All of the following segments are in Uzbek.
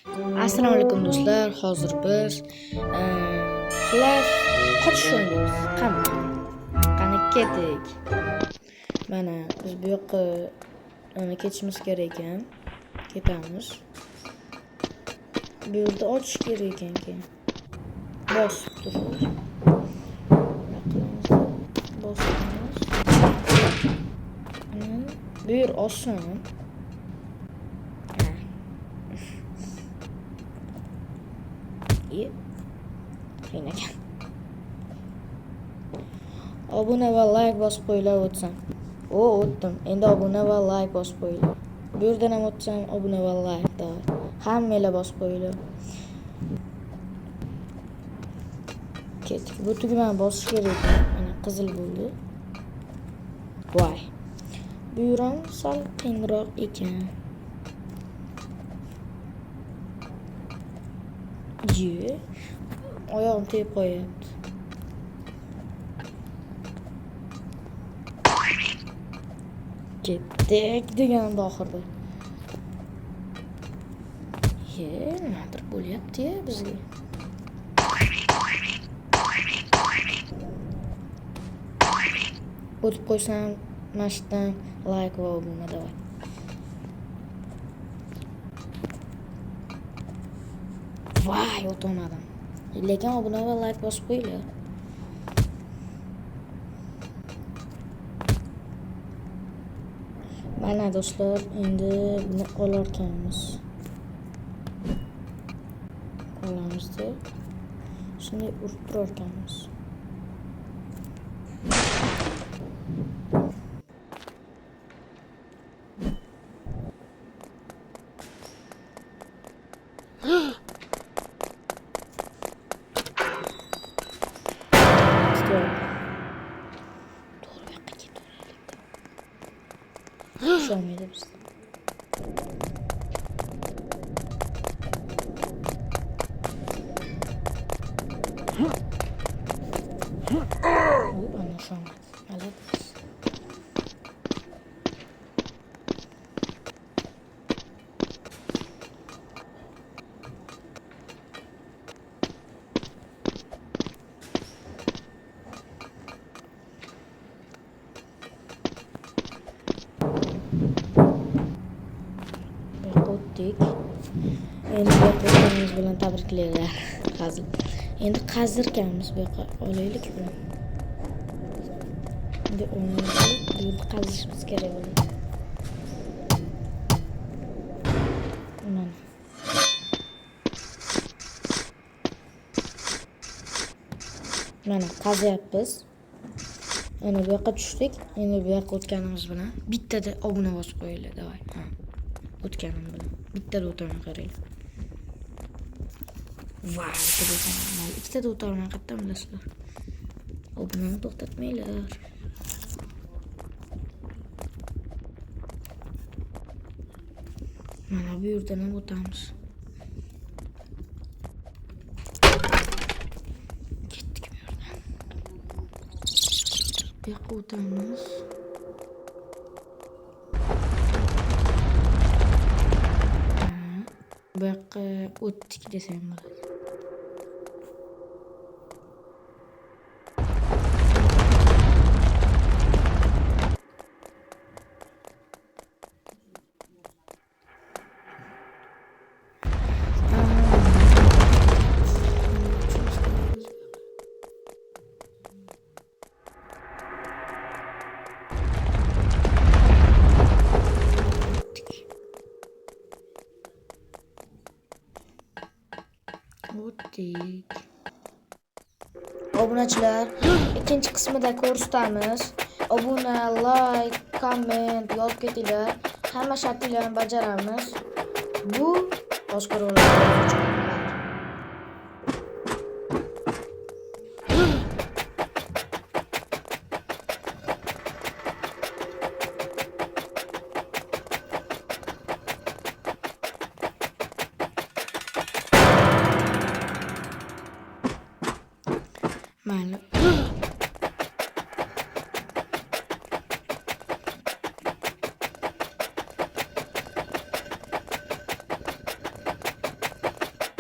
Assalomu alaykum do'stlar. Hozir biz xullas qochish o'ynaymiz. Qani ketdik. Mana biz bu yoqqa ketishimiz kerak ekan. Ketamiz. Bu yerda ochish kerak ekan keyin. Bosib turib. Bosamiz. Bu yer oson. Qiyin ekan. Obuna va like bosib qo'yinglar o'tsam. O'tdim. Endi obuna va like bosib qo'yinglar. Bu yerdan ham o'tsam obuna va like da. Hammanglar bosib qo'yinglar. Ketdik. Bu tugmani bosish kerak ekan. Mana qizil bo'ldi. Voy. Bu yer ham sal qiyinroq ekan. Oyog'im tegib qo'yapti. Ketdik deganda oxirida. Nimadir bo'lyapti-ya bizga. O'tib qo'ysam, mashqdan like va obuna davay. Voy, o'tolmadim. Lekin obuna va like bosib qo'yinglar. Mana do'stlar, endi buni olarkanmiz. Olamizda. Shunday urib turarkanmiz. Olmaydi bizda. Ana şu an. Endi o'quvchimiz bilan tabriklaylar. Endi qazirkanmiz bu yoqqa olaylik buni. Endi uni qazishimiz kerak bo'ladi. Mana qazyapmiz. Ana bu yoqqa tushdik. Endi bu yoqqa o'tganimiz bilan bittada obuna bosib qo'yinglar, davay. O'tganim bilan bittada o'taman qaranglar. Voy, ikkita o'tarman qayerdan bilasizlar? Obunani to'xtatmanglar. Mana bu yerdan ham o'tamiz. Ketdik bu yerdan. Bu yoqqa o'tamiz. Bu yoqqa o'tdik desam bo'ladi. O'tdik. Obunachilar, ikkinchi qismida ko'rsatamiz. Obuna, like, komment yozib ketinglar. Hamma shartlarni bajaramiz. Bu boshqa ro'yxatlar uchun. Mayli.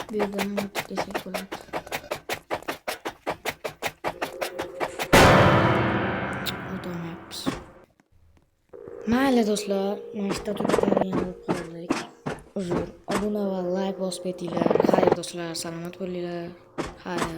Bu yerdan o'tib desak bo'ladi. O'tolmayapmiz. Mayli do'stlar, mana shu tugatadigan bo'lib qoldik. Uzr, obuna va like bosib ketinglar. Xayr do'stlar, salomat bo'linglar. Xayr.